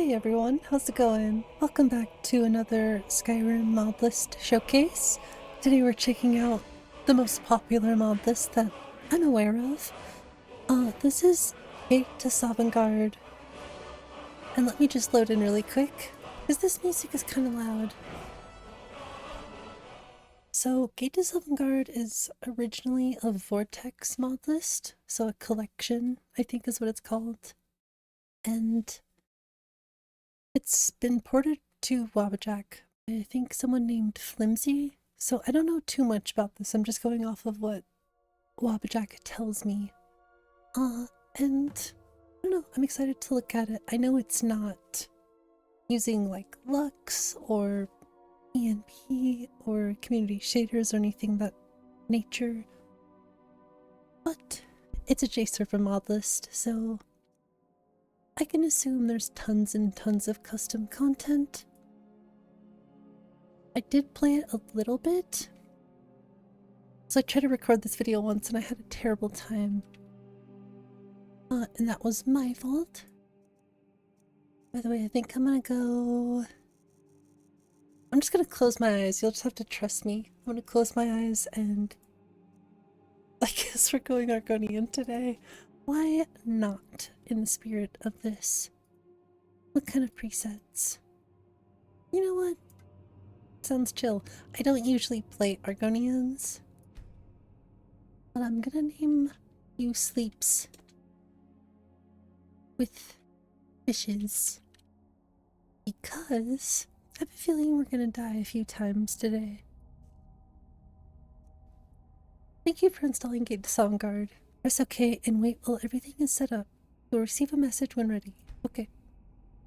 Hey everyone, how's it going? Welcome back to another Skyrim Modlist showcase. Today we're checking out the most popular Modlist that I'm aware of. This is Gate to Sovngarde. And let me just load in really quick, because this music is kind of loud. So Gate to Sovngarde is originally a Vortex Modlist, so a collection, I think is what it's called. And it's been ported to Wabbajack by I think someone named 𝕊𝕦𝕓𝕤𝕗, so I don't know too much about this. I'm just going off of what Wabbajack tells me. And I don't know, I'm excited to look at it. I know it's not using like Lux or ENP or community shaders or anything that nature, but it's a JServer mod list, so I can assume there's tons and tons of custom content. I did play it a little bit. So I tried to record this video once and I had a terrible time. And that was my fault. By the way, I think I'm gonna go... I'm just gonna close my eyes. You'll just have to trust me. I'm gonna close my eyes and... I guess we're going Argonian today. Why not, in the spirit of this? What kind of presets? You know what? Sounds chill. I don't usually play Argonians, but I'm gonna name you Sleeps with fishes because I have a feeling we're gonna die a few times today. Thank you for installing Gate to Sovngarde. Press OK and wait while everything is set up. You'll receive a message when ready. Okay.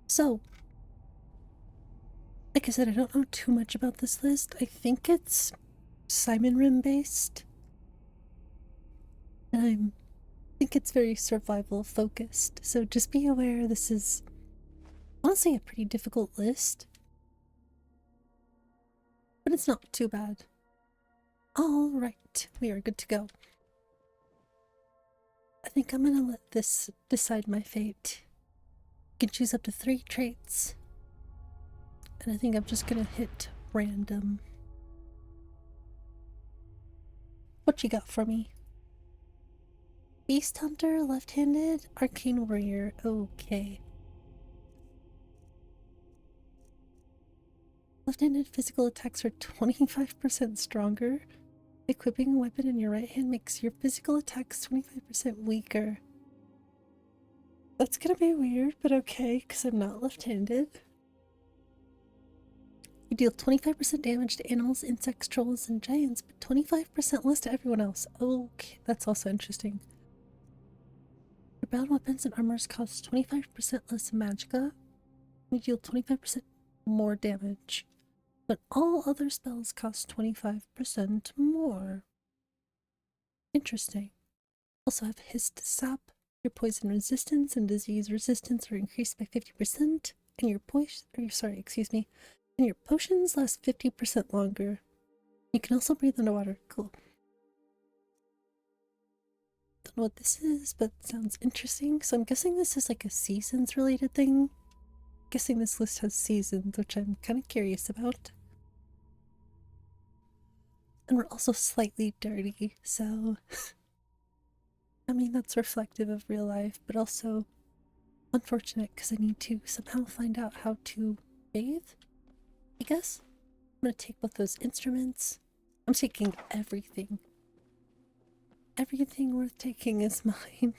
So, like I said, I don't know too much about this list. I think it's 𝕊𝕦𝕓𝕤𝕚 based. And I think it's very survival focused. So just be aware this is honestly a pretty difficult list. But it's not too bad. Alright, we are good to go. I think I'm gonna let this decide my fate. You can choose up to 3 traits. And I think I'm just gonna hit random. What you got for me? Beast Hunter, left-handed, Arcane Warrior. Okay. Left-handed physical attacks are 25% stronger. Equipping a weapon in your right hand makes your physical attacks 25% weaker. That's gonna be weird, but okay, because I'm not left-handed. You deal 25% damage to animals, insects, trolls, and giants, but 25% less to everyone else. Okay, that's also interesting. Your bound weapons and armors cost 25% less magicka. You deal 25% more damage. But all other spells cost 25% more. Interesting. Also have Hist Sap. Your poison resistance and disease resistance are increased by 50%, and your and your potions last 50% longer. You can also breathe underwater. Cool. Don't know what this is, but it sounds interesting. So I'm guessing this is like a seasons related thing. I'm guessing this list has seasons, which I'm kind of curious about. And we're also slightly dirty, so I mean that's reflective of real life, but also unfortunate because I need to somehow find out how to bathe, I guess. I'm gonna take both those instruments. I'm taking everything. Everything worth taking is mine.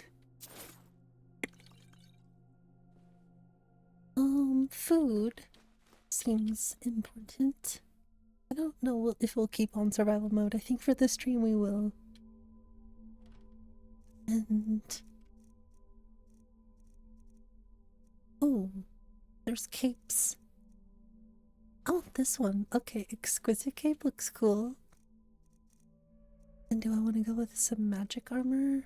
Food seems important. I don't know if we'll keep on survival mode. I think for this stream we will. And... oh, there's capes. I want this one. Okay, exquisite cape looks cool. And do I want to go with some magic armor?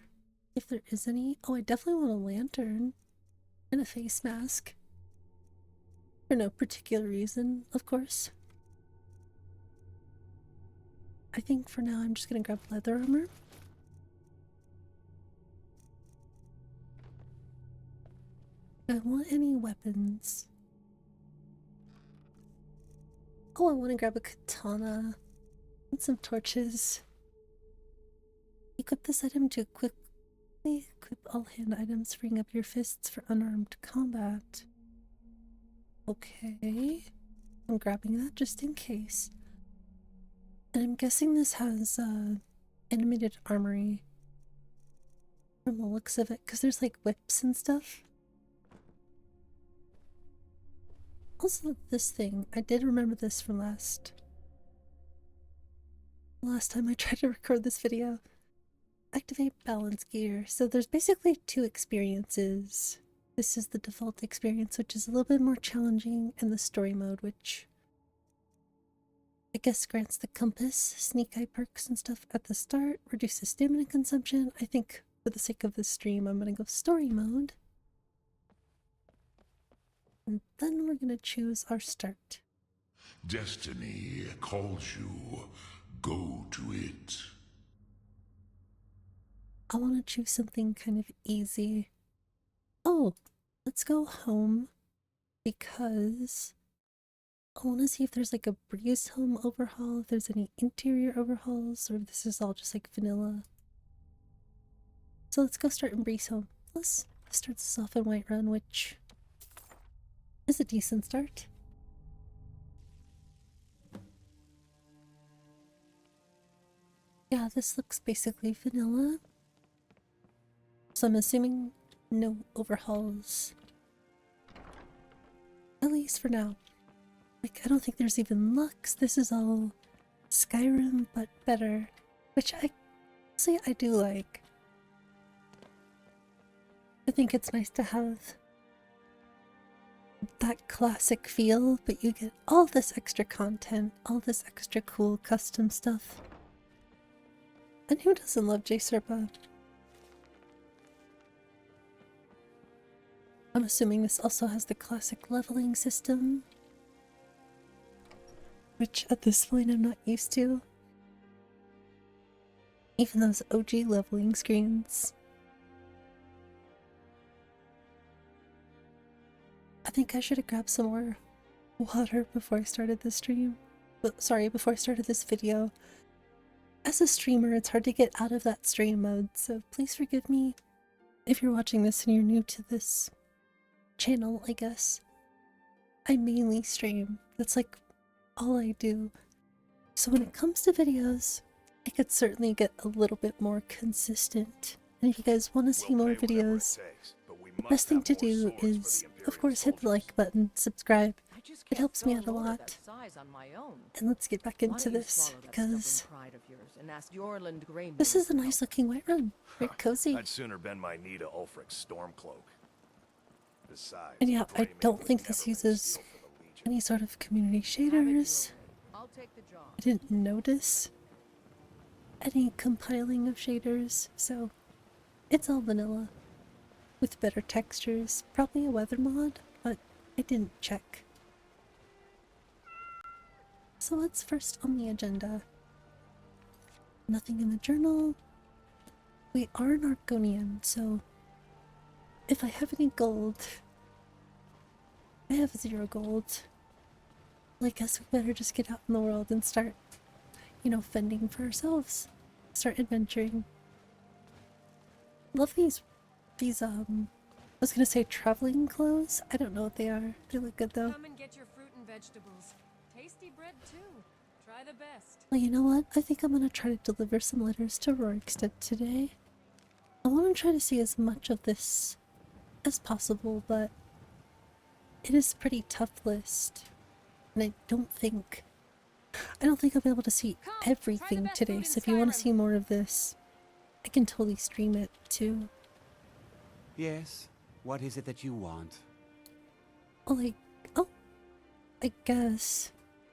If there is any. Oh, I definitely want a lantern. And a face mask. For no particular reason, of course. I think for now I'm just gonna grab leather armor. Do I want any weapons? Oh, I want to grab a katana and some torches. Equip this item to quickly equip all hand items, freeing up your fists for unarmed combat. Okay. I'm grabbing that just in case. And I'm guessing this has animated armory from the looks of it, because there's like whips and stuff. Also, this thing, I did remember this from last time I tried to record this video. Activate balance gear. So there's basically two experiences. This is the default experience, which is a little bit more challenging, and the story mode, which I guess grants the compass, sneak eye perks and stuff at the start, reduces stamina consumption. I think for the sake of this stream, I'm gonna go story mode. And then we're gonna choose our start. Destiny calls you. Go to it. I want to choose something kind of easy. Oh, let's go home because I want to see if there's like a breeze home overhaul, if there's any interior overhauls, or if this is all just like vanilla. So let's go start in breeze home. Let's start this off in Whiterun, which is a decent start. Yeah, this looks basically vanilla. So I'm assuming no overhauls. At least for now. Like, I don't think there's even Lux. This is all Skyrim, but better. Which I do like. I think it's nice to have that classic feel, but you get all this extra content, all this extra cool custom stuff. And who doesn't love 𝕊𝕦𝕓𝕗𝕚𝕚? I'm assuming this also has the classic leveling system, which at this point I'm not used to. Even those OG leveling screens. I think I should have grabbed some more water before I started this stream. Before I started this video. As a streamer, it's hard to get out of that stream mode, so please forgive me if you're watching this and you're new to this channel, I guess. I mainly stream. That's like all I do. So when it comes to videos, I could certainly get a little bit more consistent. And if you guys want to see more videos, the best thing to do is, of course, hit the like button, subscribe. It helps me out a lot. And let's get back into this, because this is a nice looking Whiterun. Very cozy. I'd sooner bend my knee to Ulfric's Stormcloak. Besides, And yeah, I don't think this uses any sort of community shaders. I didn't notice any compiling of shaders, so it's all vanilla with better textures. Probably a weather mod, but I didn't check. So what's first on the agenda? Nothing in the journal. We are an Argonian, so if I have any gold, I have 0 gold. Well, I guess we better just get out in the world and start, you know, fending for ourselves. Start adventuring. Love these, I was gonna say traveling clothes. I don't know what they are. They look good though. Come and get your fruit and vegetables. Tasty bread too. Try the best. Well, you know what? I think I'm gonna try to deliver some letters to Rorikstead today. I want to try to see as much of this as possible, but it is a pretty tough list. And I don't think I'll be able to see everything today, so if you want to see more of this, I can totally stream it too. Yes, what is it that you want? Well, I guess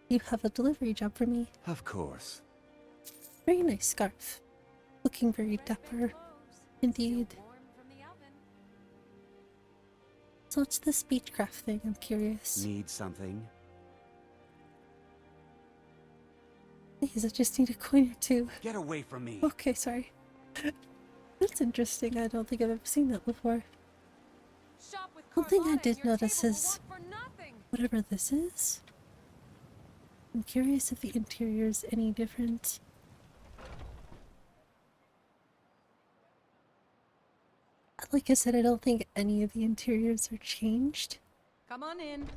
you have a delivery job for me. Of course. Very nice scarf. Looking very dapper. Indeed. So what's this beechcraft thing? I'm curious. Need something? Please, I just need a coin or two. Get away from me! Okay, sorry. That's interesting. I don't think I've ever seen that before. One thing I did notice is whatever this is, I'm curious if the interior's any different. Like I said, I don't think any of the interiors are changed. Come on in.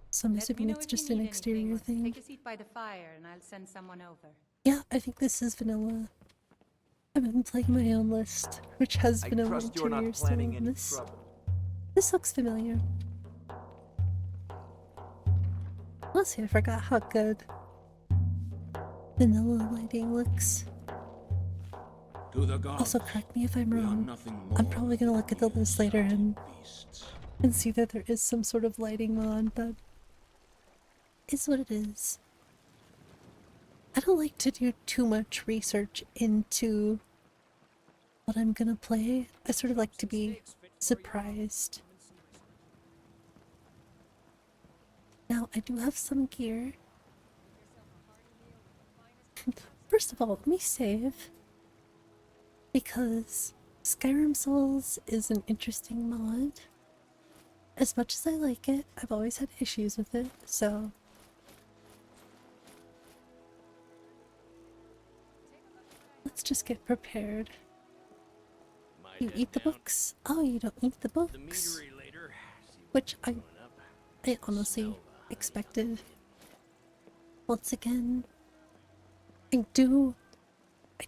So I'm Let me assuming know it's if you just an need exterior anything, or thing. take a seat by the fire and I'll send someone over. Yeah, I think this is vanilla. I've been playing my own list, which has I vanilla trust you're not interior still planning in any this. trouble. This looks familiar. Honestly, I forgot how good vanilla lighting looks. To the gods. Also, correct me if I'm We are wrong. nothing I'm more probably gonna look at the than list later and beasts. see that there is some sort of lighting mod, but it's what it is. I don't like to do too much research into what I'm gonna play. I sort of like to be surprised. Now, I do have some gear. First of all, let me save. Because Skyrim Souls is an interesting mod. As much as I like it, I've always had issues with it, so... Let's just get prepared. You eat the books? Oh, you don't eat the books. Which I honestly expected. Once again, I do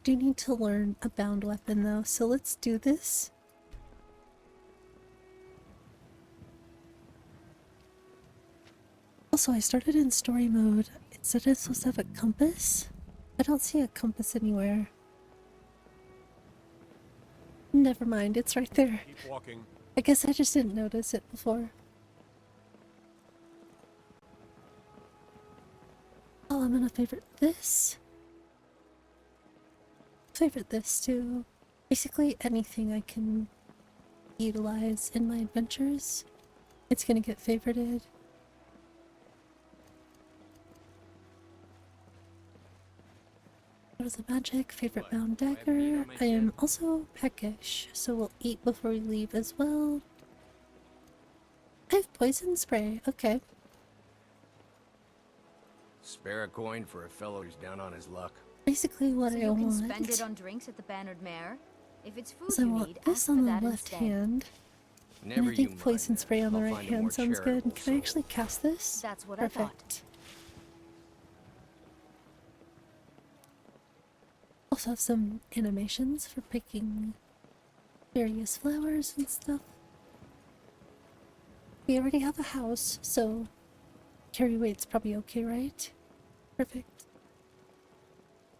need to learn a bound weapon though, so let's do this. Also, I started in story mode. It said I'm supposed to have a compass. I don't see a compass anywhere. Never mind, it's right there. Keep walking. I guess I just didn't notice it before. Oh, I'm gonna favorite this. Favorite this too. Basically anything I can utilize in my adventures, it's gonna get favorited. What is the magic? Favorite bound dagger. I am also peckish, so we'll eat before we leave as well. I have poison spray, okay. Spare a coin for a fellow who's down on his luck. Basically what So I you can want spend it on drinks at the 𝕊𝕦𝕓𝕐. If it's food is I you want need, this ask for on the that left instead. hand. And I think poison spray on the right hand sounds good. Can I actually cast this? That's what I thought. Perfect. Also have some animations for picking various flowers and stuff. We already have a house, so carry weight's probably okay, right? Perfect.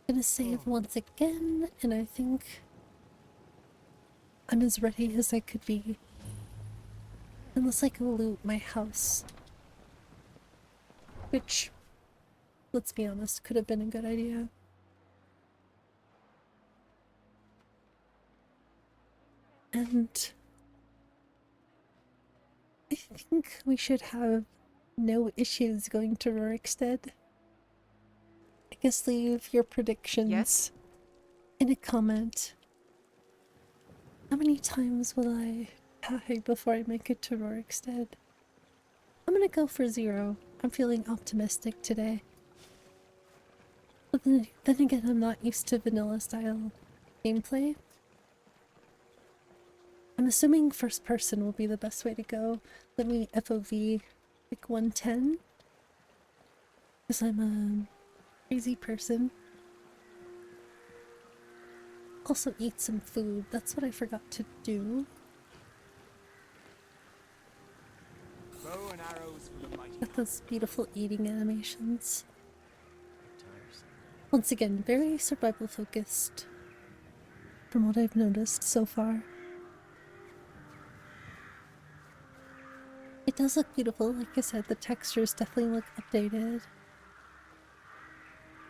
Gonna save once again, and I think I'm as ready as I could be. Unless I go loot my house. Which, let's be honest, could have been a good idea. And I think we should have no issues going to Rorikstead. I guess leave your predictions in a comment. How many times will I die before I make it to Rorikstead? I'm gonna go for 0. I'm feeling optimistic today. But then again, I'm not used to vanilla style gameplay. I'm assuming first person will be the best way to go. Let me FOV like 110. Because I'm a crazy person. Also eat some food. That's what I forgot to do. Bow and arrows for the mighty. Got those beautiful eating animations. Once again, very survival focused. From what I've noticed so far. It does look beautiful, like I said, the textures definitely look updated.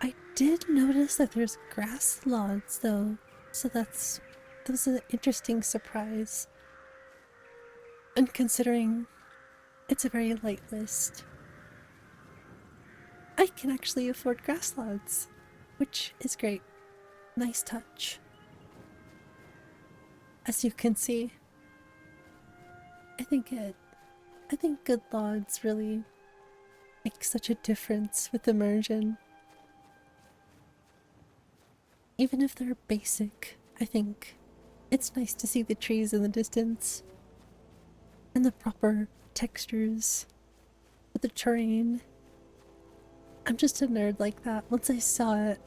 I did notice that there's grass logs though, so that was an interesting surprise. And considering it's a very light list, I can actually afford grass logs, which is great. Nice touch. As you can see, I think good logs really make such a difference with immersion. Even if they're basic, I think it's nice to see the trees in the distance and the proper textures with the terrain. I'm just a nerd like that. Once I saw it,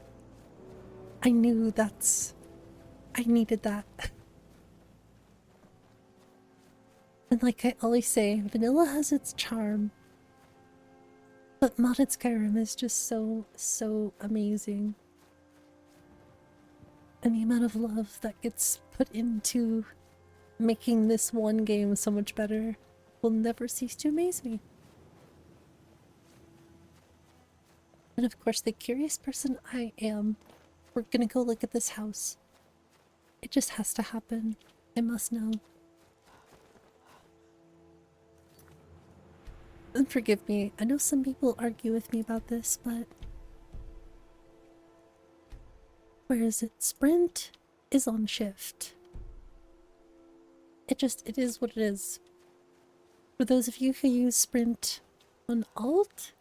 I knew I needed that. And like I always say, vanilla has its charm, but modded Skyrim is just so amazing. And the amount of love that gets put into making this one game so much better will never cease to amaze me. And of course, the curious person I am, we're gonna go look at this house. It just has to happen. I must know. And forgive me, I know some people argue with me about this, but where is it? Sprint is on shift. It is what it is. For those of you who use sprint on alt,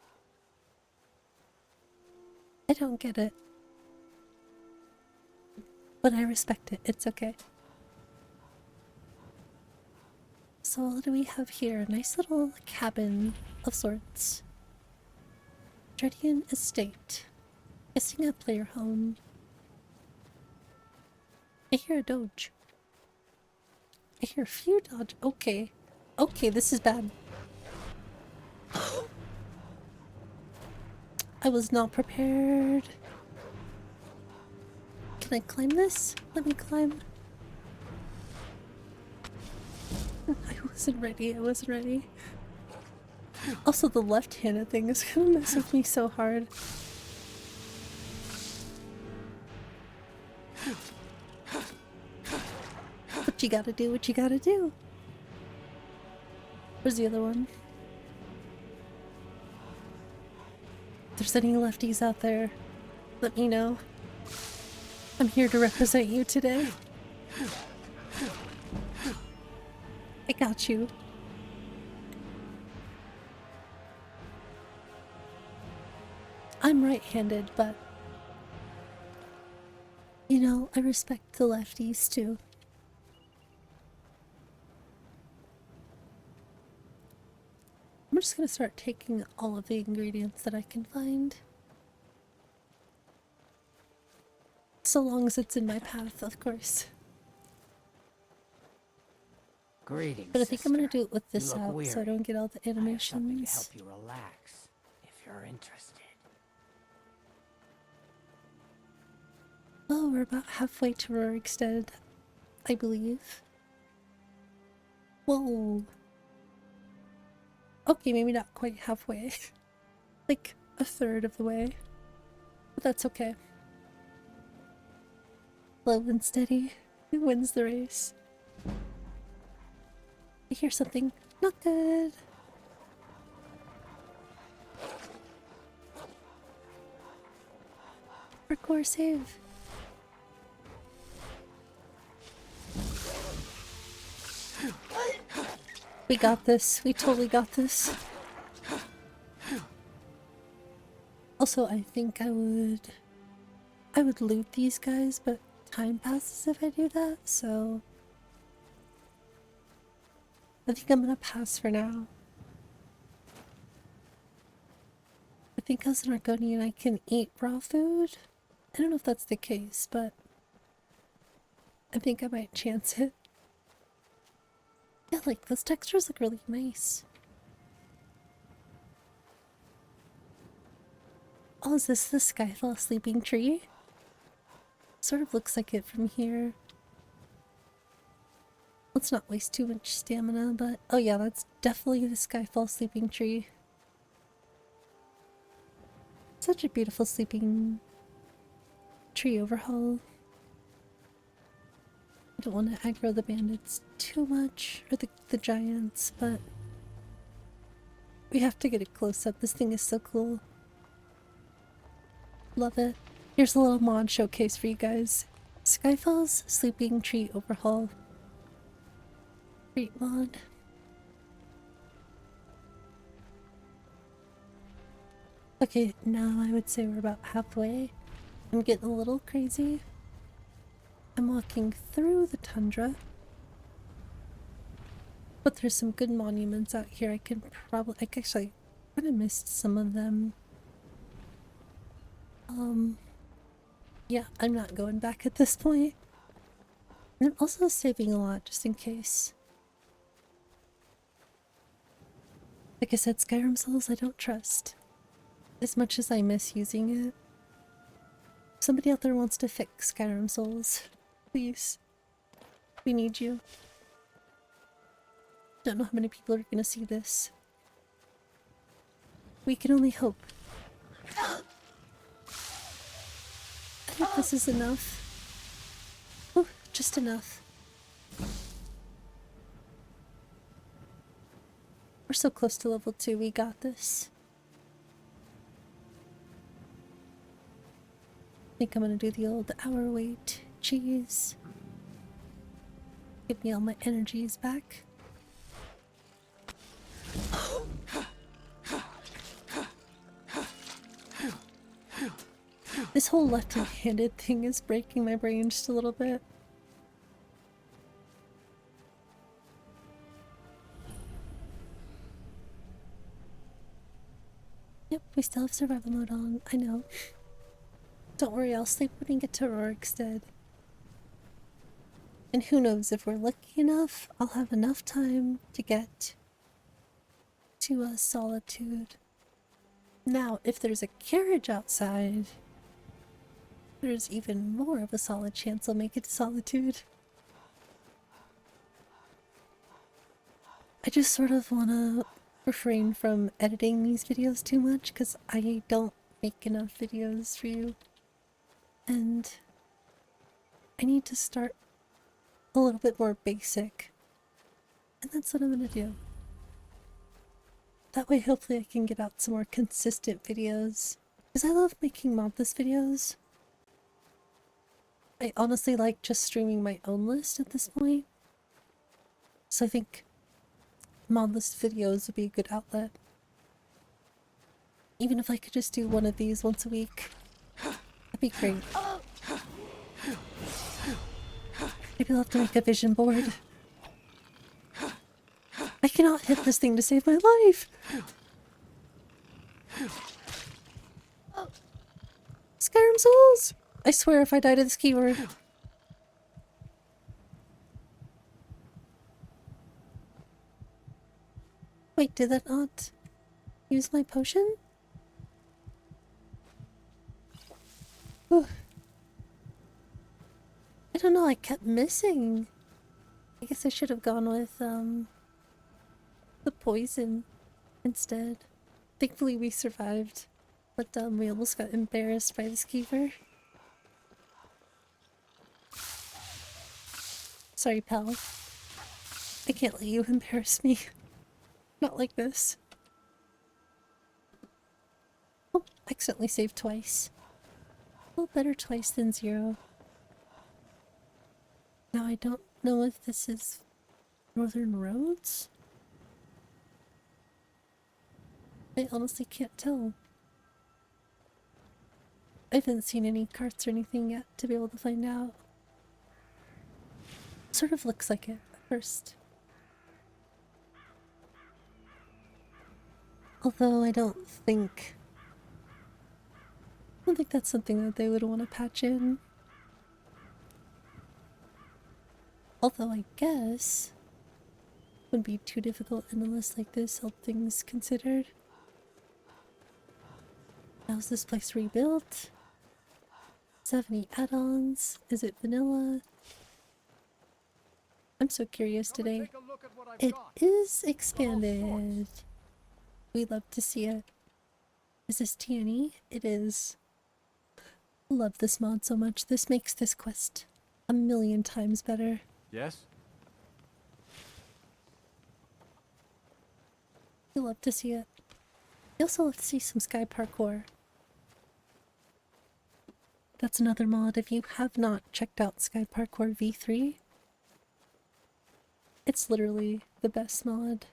I don't get it. But I respect it, it's okay. So what do we have here? A nice little cabin of sorts. Dredian Estate. Guessing a player home. I hear a Doge. I hear a few Dodge. Okay. Okay, this is bad. I was not prepared. Can I climb this? Let me climb. I wasn't ready. I wasn't ready. Also, the left-handed thing is gonna mess with me so hard. What you gotta do, what you gotta do. Where's the other one? If there's any lefties out there, let me know. I'm here to represent you today. I got you. I'm right-handed, but you know, I respect the lefties too. I'm just gonna start taking all of the ingredients that I can find. So long as it's in my path, of course. Greetings, But I think I'm gonna sister. do it with You this look out weary. so I don't get all the I have something to animations. help you relax, if you're interested. Oh, we're about halfway to Rorikstead, I believe. Whoa. Okay, maybe not quite halfway. Like a third of the way. But that's okay. Slow and steady. Who wins the race? I hear something not good. Parkour save. We got this. We totally got this. Also, I think I would loot these guys, but time passes if I do that, so I think I'm gonna pass for now. I think as an Argonian I can eat raw food. I don't know if that's the case, but I think I might chance it. Yeah, like those textures look really nice. Oh, is this the Skyfall sleeping tree? Sort of looks like it from here. Let's not waste too much stamina, but oh yeah, that's definitely the Skyfall sleeping tree. Such a beautiful sleeping tree overhaul. I don't want to aggro the bandits too much, or the giants, but we have to get it close up. This thing is so cool. Love it. Here's a little mod showcase for you guys. Skyfall's sleeping tree overhaul. Great mod. Okay, now I would say we're about halfway. I'm getting a little crazy. I'm walking through the tundra. But there's some good monuments out here. I actually kind of missed some of them. Yeah, I'm not going back at this point. And I'm also saving a lot just in case. Like I said, Skyrim Souls I don't trust. As much as I miss using it. If somebody out there wants to fix Skyrim Souls, please. We need you. Don't know how many people are gonna see this. We can only hope. I hope this is enough. Oh, just enough. We're so close to level 2, we got this. I think I'm gonna do the old hour wait cheese. Give me all my energies back. This whole left-handed thing is breaking my brain just a little bit. Yep, we still have survival mode on, I know. Don't worry, I'll sleep when we get to Rorikstead. And who knows, if we're lucky enough, I'll have enough time to get to Solitude. Now, if there's a carriage outside, there's even more of a solid chance I'll make it to Solitude. I just sort of want to refrain from editing these videos too much because I don't make enough videos for you. And I need to start a little bit more basic. And that's what I'm gonna do. That way hopefully I can get out some more consistent videos. Because I love making Modlist videos. I honestly like just streaming my own list at this point. So I think Modlist videos would be a good outlet. Even if I could just do one of these once a week. That'd be great. Maybe I'll have to make a vision board. I cannot hit this thing to save my life! Skyrim Souls! I swear if I die to this keyword. Wait, did that not use my potion? Ooh. I don't know, I kept missing. I guess I should have gone with, the poison instead. Thankfully we survived, but, we almost got embarrassed by this keeper. Sorry, pal. I can't let you embarrass me. Not like this. Oh, accidentally saved twice. A little better twice than 0. Now I don't know if this is Northern Roads? I honestly can't tell. I haven't seen any carts or anything yet to be able to find out. Sort of looks like it at first. Although I don't think that's something that they would want to patch in. Although I guess it wouldn't be too difficult in a list like this, all things considered. How's this place rebuilt? Does it have any add-ons? Is it vanilla? I'm so curious today. It is expanded. We'd love to see it. Is this Tierney? It is. Love this mod so much. This makes this quest a million times better. Yes? You'll love to see it. You also love to see some sky parkour. That's another mod. If you have not checked out Sky Parkour V3, it's literally the best mod.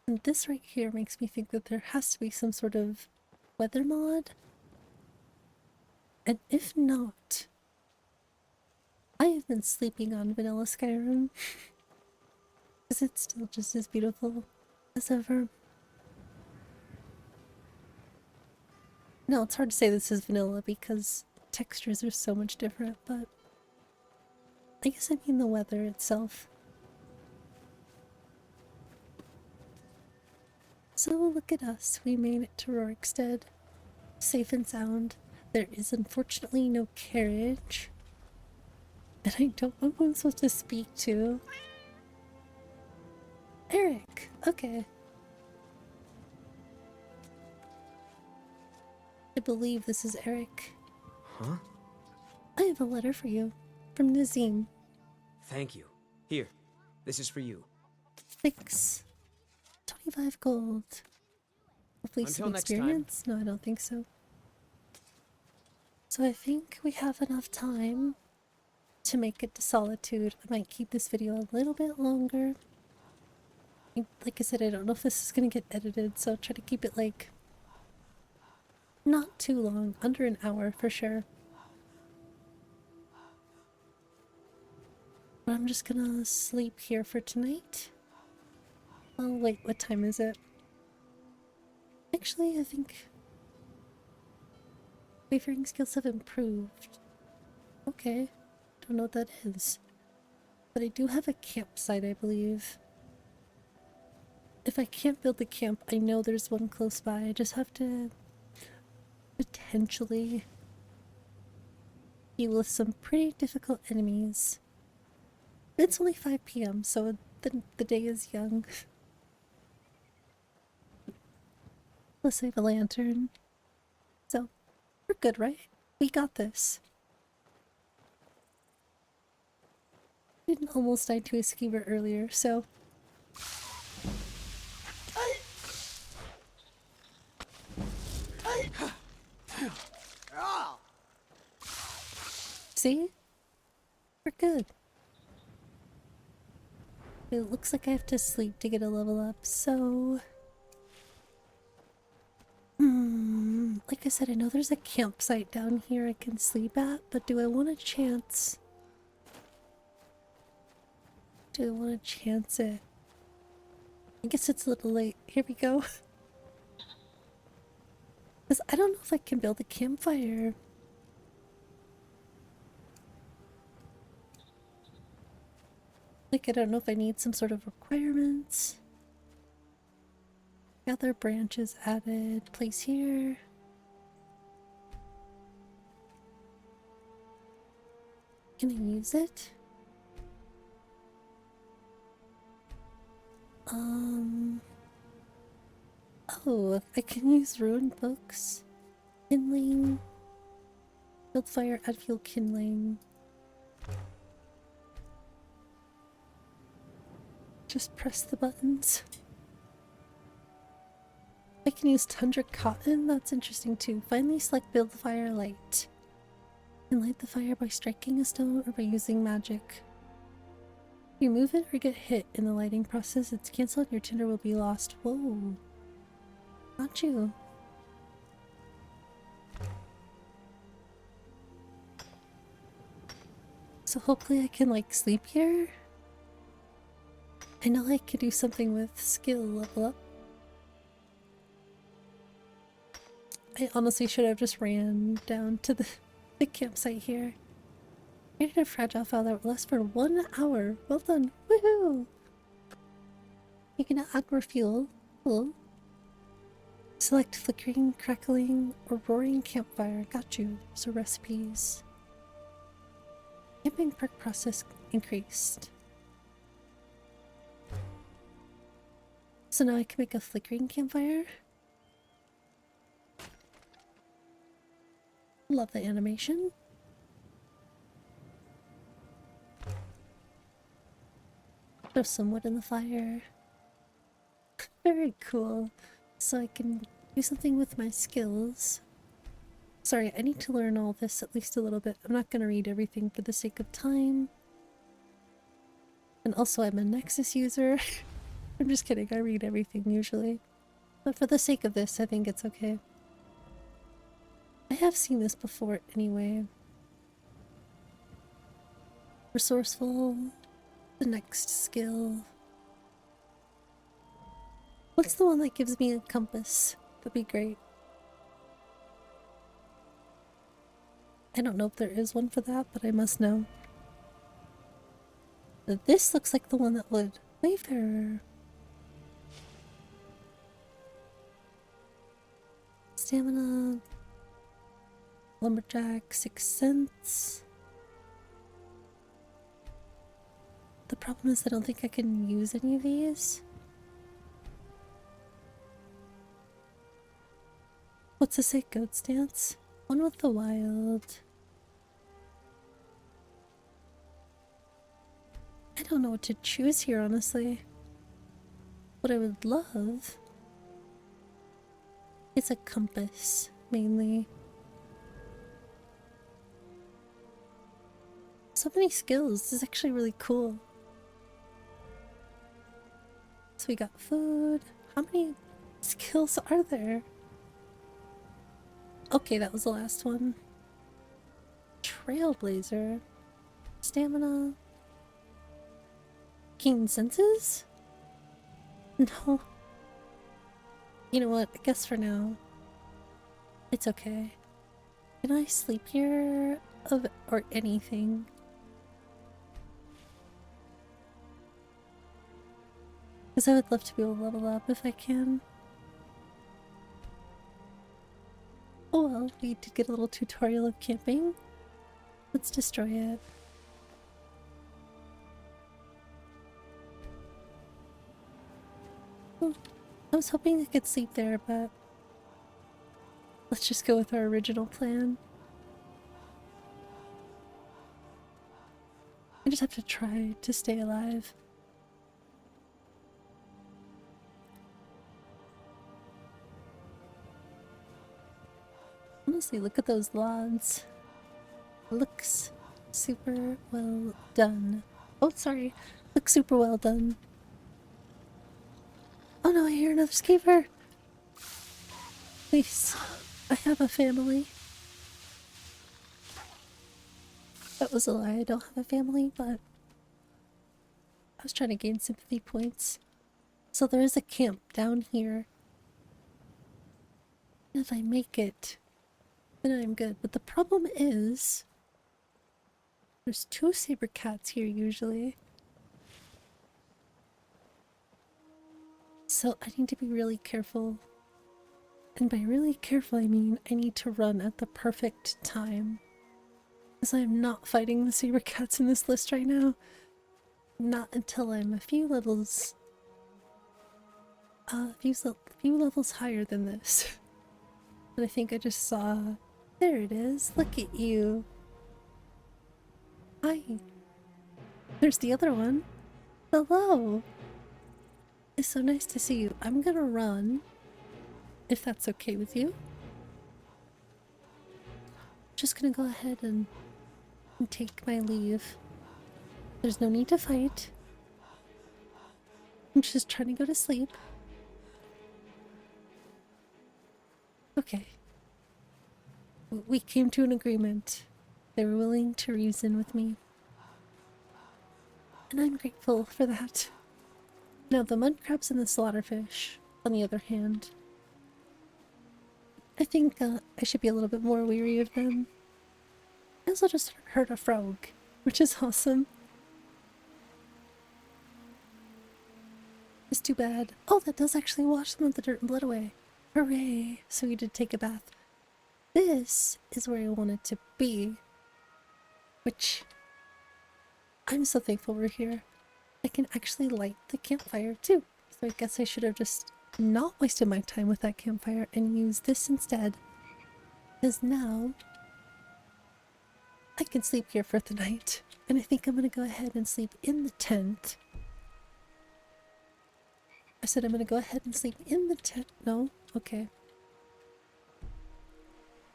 And this right here makes me think that there has to be some sort of weather mod. And if not, I have been sleeping on vanilla Skyrim. Because it's still just as beautiful as ever. No, it's hard to say this is vanilla because textures are so much different, but I guess I mean the weather itself. So look at us, we made it to Rorikstead, safe and sound. There is unfortunately no carriage, and I don't know who I'm supposed to speak to. Eric, okay. I believe this is Eric. Huh? I have a letter for you from Nazim. Thank you. Here, this is for you. Thanks. 25 gold. Hopefully Until some next time. experience? No, I don't think so. So I think we have enough time to make it to Solitude. I might keep this video a little bit longer. Like I said, I don't know if this is going to get edited, so I'll try to keep it like not too long, under an hour for sure. But I'm just gonna sleep here for tonight. Oh wait, what time is it? Actually, I think wavering skills have improved. Okay, don't know what that is. But I do have a campsite, I believe. If I can't build the camp, I know there's one close by. I just have to potentially deal with some pretty difficult enemies. It's only 5 p.m., so the day is young. Plus I have a lantern. So, we're good, right? We got this. Didn't almost die to a skeever earlier, so... See? We're good. It looks like I have to sleep to get a level up, so... Like I said, I know there's a campsite down here I can sleep at, but do I want a chance? Do I want to chance it? I guess it's a little late. Here we go. Because I don't know if I can build a campfire. Like, I don't know if I need some sort of requirements. Gather branches added. Place here. Can I use it? Oh, I can use ruined books. Kindling. Build fire, add fuel, kindling. Just press the buttons. I can use tundra cotton, that's interesting too. Finally select build fire light. And light the fire by striking a stone or by using magic. If you move it or get hit in the lighting process, it's cancelled and your tinder will be lost. Whoa. Not you. So hopefully I can like sleep here. I know I could do something with skill level up. I honestly should have just ran down to the campsite here. Created a fragile file that will last for 1 hour. Well done. Woohoo! You can add more fuel. Cool. Select flickering, crackling, or roaring campfire. Got you. So recipes. Camping perk process increased. So now I can make a flickering campfire. Love the animation. Throw some wood in the fire. Very cool. So I can do something with my skills. Sorry, I need to learn all this at least a little bit. I'm not going to read everything for the sake of time. And also I'm a Nexus user. I'm just kidding, I read everything usually. But for the sake of this, I think it's okay. I have seen this before anyway. Resourceful. The next skill. What's the one that gives me a compass? That'd be great. I don't know if there is one for that, but I must know. This looks like the one that would... Wayfarer. Stamina. Lumberjack, 6 cents. The problem is I don't think I can use any of these. What's this say? Goat's Dance? One with the wild. I don't know what to choose here, honestly. What I would love is a compass, mainly. So many skills. This is actually really cool. So we got food. How many skills are there? Okay, that was the last one. Trailblazer. Stamina. Keen senses? No. You know what? I guess for now, it's okay. Can I sleep here? Or anything? Because I would love to be able to level up if I can. Oh well, we did get a little tutorial of camping. Let's destroy it. I was hoping I could sleep there, but let's just go with our original plan. I just have to try to stay alive. Honestly, look at those logs. Looks super well done. Oh, sorry. Looks super well done. Oh no, I hear another skeever. Please, I have a family. That was a lie, I don't have a family, but I was trying to gain sympathy points. So there is a camp down here. If I make it, then I'm good. But the problem is, there's 2 saber cats here usually. So I need to be really careful. And by really careful, I mean I need to run at the perfect time. Because I am not fighting the saber cats in this list right now. Not until I'm a few levels... few levels higher than this. And I think I just saw... There it is. Look at you. Hi. There's the other one. Hello. It's so nice to see you. I'm gonna run, if that's okay with you. Just gonna go ahead and take my leave. There's no need to fight. I'm just trying to go to sleep. Okay. We came to an agreement. They were willing to reason with me. And I'm grateful for that. Now, the mud crabs and the slaughterfish, on the other hand, I think I should be a little bit more wary of them. I also just heard a frog, which is awesome. It's too bad. Oh, that does actually wash some of the dirt and blood away. Hooray! So we did take a bath. This is where I wanted to be, which I'm so thankful we're here. I can actually light the campfire too. So I guess I should have just not wasted my time with that campfire and used this instead. Because now I can sleep here for the night. And I think I'm going to go ahead and sleep in the tent. I said I'm going to go ahead and sleep in the tent. No? Okay.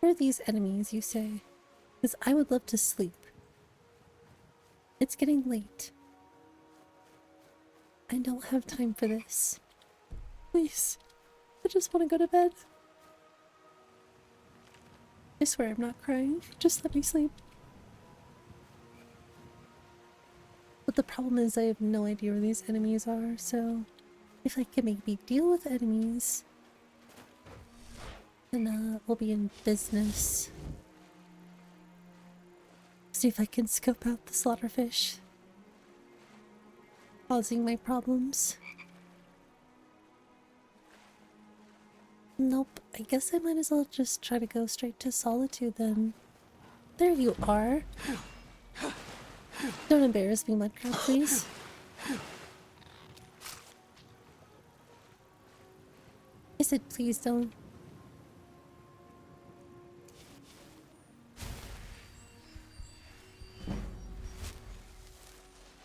Where are these enemies, you say? Because I would love to sleep. It's getting late. I don't have time for this. Please. I just want to go to bed. I swear I'm not crying. Just let me sleep. But the problem is I have no idea where these enemies are, so if I can make me deal with enemies, then we'll be in business. See if I can scope out the slaughterfish, causing my problems. Nope, I guess I might as well just try to go straight to Solitude then. There you are. Don't embarrass me, Mudcrab, please. I said please don't.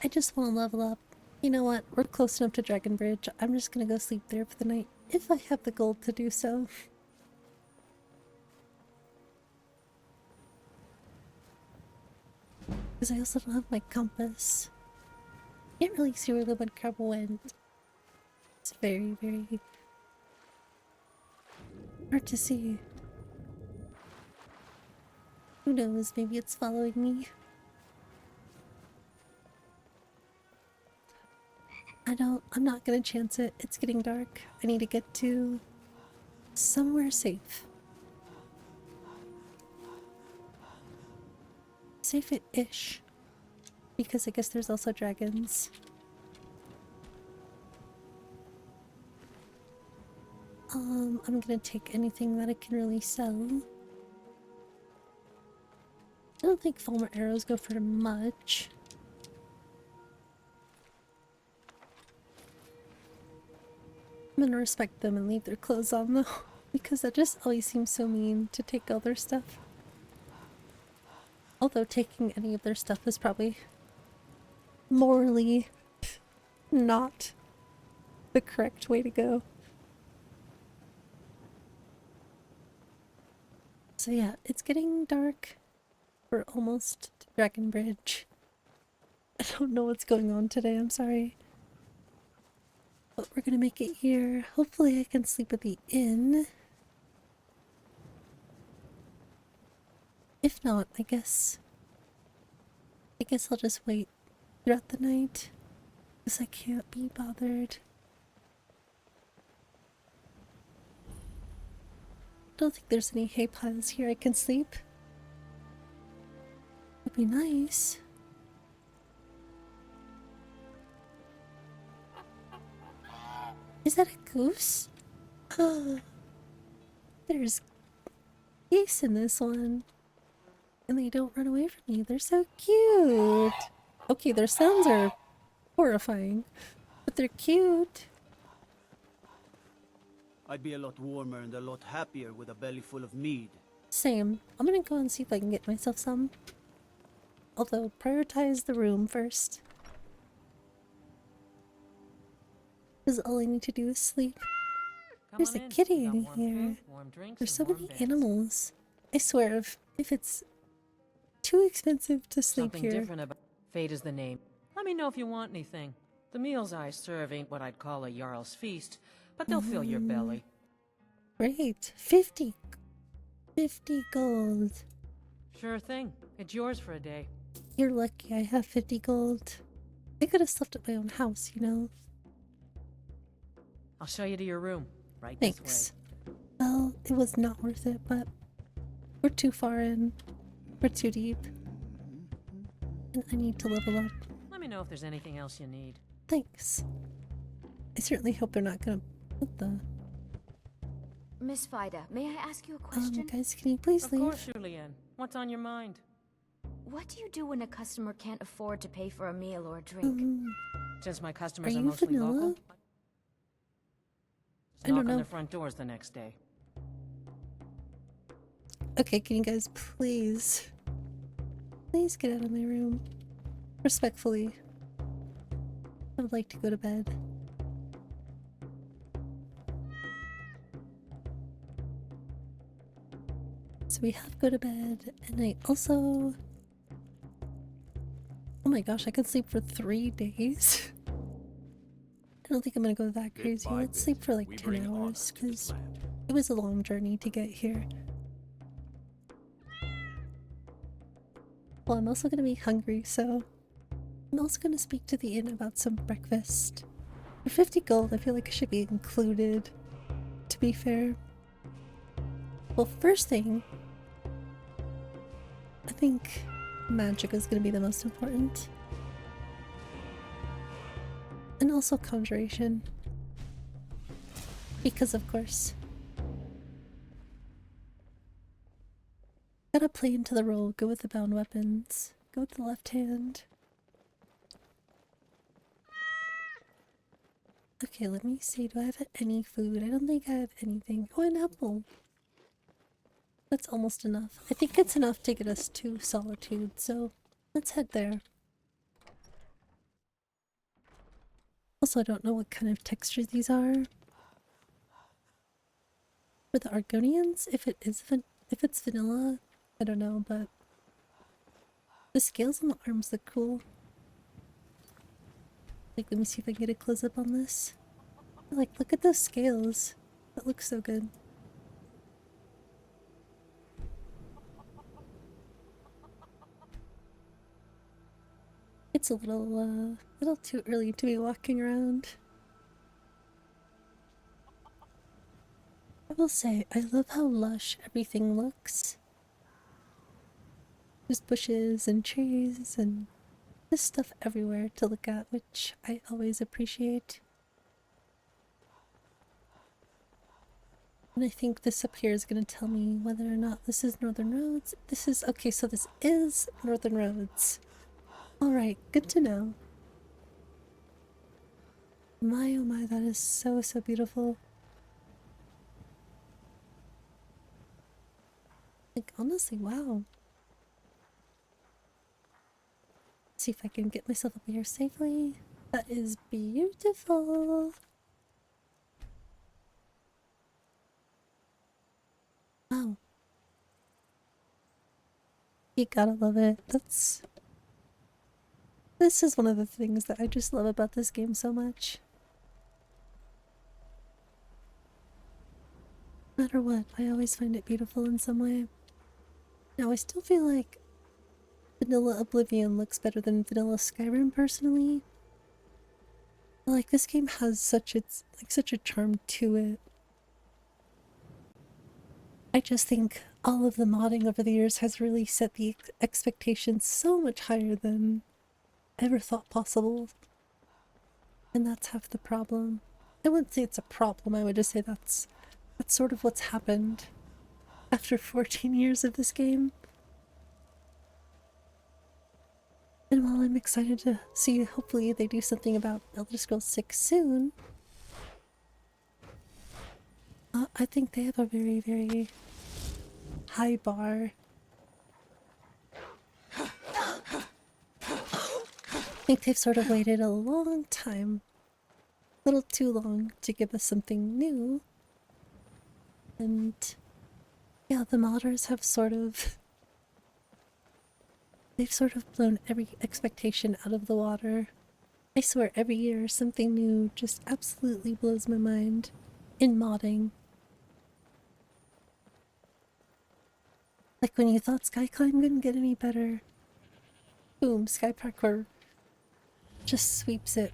I just want to level up. You know what? We're close enough to Dragonbridge. I'm just gonna go sleep there for the night, if I have the gold to do so. Because I also don't have my compass. Can't really see where the Mudcrab went. It's very, very hard to see. Who knows? Maybe it's following me. I'm not gonna chance it. It's getting dark. I need to get to somewhere safe. Safe-ish. Because I guess there's also dragons. I'm gonna take anything that I can really sell. I don't think Fulmer arrows go for much. I'm gonna respect them and leave their clothes on though, because that just always seems so mean to take all their stuff. Although taking any of their stuff is probably morally not the correct way to go. So yeah, it's getting dark. We're almost to Dragonbridge. I don't know what's going on today, I'm sorry. But we're gonna make it here. Hopefully I can sleep at the inn. If not, I guess I'll just wait throughout the night. Because I can't be bothered. I don't think there's any hay piles here I can sleep. Would be nice. Is that a goose? There's geese in this one. And they don't run away from me. They're so cute. Okay, their sounds are horrifying, but they're cute. I'd be a lot warmer and a lot happier with a belly full of mead. Same. I'm gonna go and see if I can get myself some. Although, prioritize the room first. Because all I need to do is sleep. There's a kitty in here. There's so many animals. I swear, if it's too expensive to sleep Something here. different about fate is the name. Let me know if you want anything. The meals I serve ain't what I'd call a Jarl's feast, but they'll fill your belly. Great. 50 gold. Sure thing. It's yours for a day. You're lucky I have 50 gold. I could have slept at my own house, you know. I'll show you to your room. Right Thanks. this way. Well, it was not worth it, but we're too far in. We're too deep. And I need to level up. Let me know if there's anything else you need. Thanks. I certainly hope they're not gonna put the... Miss Vida, may I ask you a question? Guys, can you please leave? Of course, Julianne. What's on your mind? What do you do when a customer can't afford to pay for a meal or a drink? Since my customers Are are you mostly vanilla? local, I don't knock know. on their front doors the next day. Okay, can you guys please get out of my room? Respectfully. I would like to go to bed. So we have to go to bed, and I also... Oh my gosh, I could sleep for 3 days. don't think I'm gonna go that crazy. Let's sleep for like 10 hours, because it was a long journey to get here. Well, I'm also gonna be hungry, so I'm also gonna speak to the inn about some breakfast. For 50 gold, I feel like it should be included, to be fair. Well, first thing, I think magic is gonna be the most important. And also conjuration. Because of course. Gotta play into the role, go with the bound weapons, go with the left hand. Okay, let me see, do I have any food? I don't think I have anything. Oh, an apple! That's almost enough. I think it's enough to get us to Solitude, so let's head there. Also, I don't know what kind of textures these are. For the Argonians, if it's vanilla, I don't know, but the scales on the arms look cool. Like, let me see if I can get a close up on this. Like, look at those scales. That looks so good. It's a little too early to be walking around. I will say, I love how lush everything looks. There's bushes and trees and there's stuff everywhere to look at, which I always appreciate. And I think this up here is going to tell me whether or not this is Northern Roads. This is, okay, so this is Northern Roads. Alright, good to know. My oh my, that is so beautiful. Like, honestly, wow. See if I can get myself up here safely. That is beautiful. Wow. You gotta love it. This is one of the things that I just love about this game so much. No matter what, I always find it beautiful in some way. Now, I still feel like Vanilla Oblivion looks better than Vanilla Skyrim personally. But, like, this game has such a charm to it. I just think all of the modding over the years has really set the expectations so much higher than I ever thought possible. And that's half the problem. I wouldn't say it's a problem, I would just say that's sort of what's happened after 14 years of this game. And while I'm excited to see, hopefully they do something about Elder Scrolls 6 soon, I think they have a very, very high bar. I think they've sort of waited a long time, a little too long, to give us something new. And yeah, the modders have they've sort of blown every expectation out of the water. I swear, every year something new just absolutely blows my mind in modding. Like when you thought Skyclimb couldn't get any better, boom, Sky Parkour just sweeps it.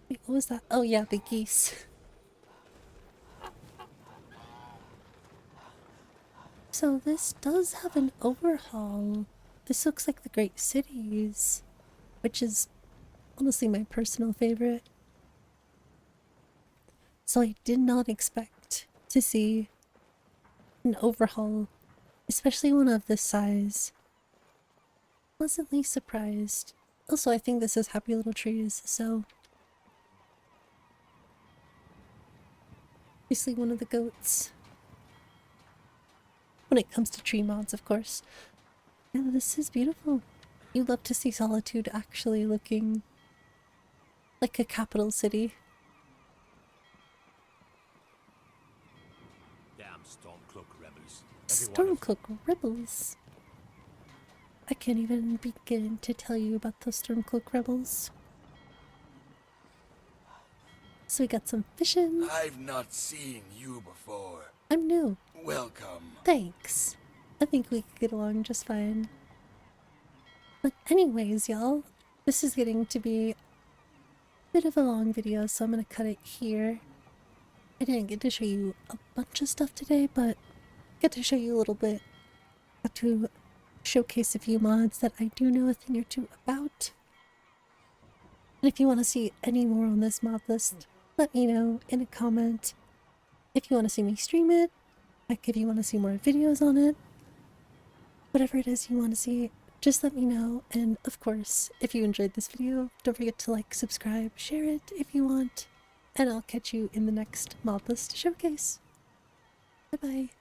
Wait, what was that? Oh yeah, the geese. So this does have an overhaul. This looks like the Great Cities, which is honestly my personal favorite. So I did not expect to see an overhaul, especially one of this size. Pleasantly surprised. Also, I think this is Happy Little Trees, so obviously one of the goats. When it comes to tree mods, of course. Yeah, this is beautiful. You love to see Solitude actually looking like a capital city. Damn Stormcloak rebels. Stormcloak rebels? I can't even begin to tell you about those Stormcloak rebels. So we got some fishing. I've not seen you before. I'm new. Welcome. Thanks. I think we could get along just fine. But anyways, y'all, this is getting to be a bit of a long video, so I'm gonna cut it here. I didn't get to show you a bunch of stuff today, but I got to show you a little bit. Got to showcase a few mods that I do know a thing or two about. And if you want to see any more on this mod list, let me know in a comment. If you want to see me stream it, like if you want to see more videos on it, whatever it is you want to see, just let me know. And of course, if you enjoyed this video, don't forget to like, subscribe, share it if you want, and I'll catch you in the next mod list showcase. Bye bye.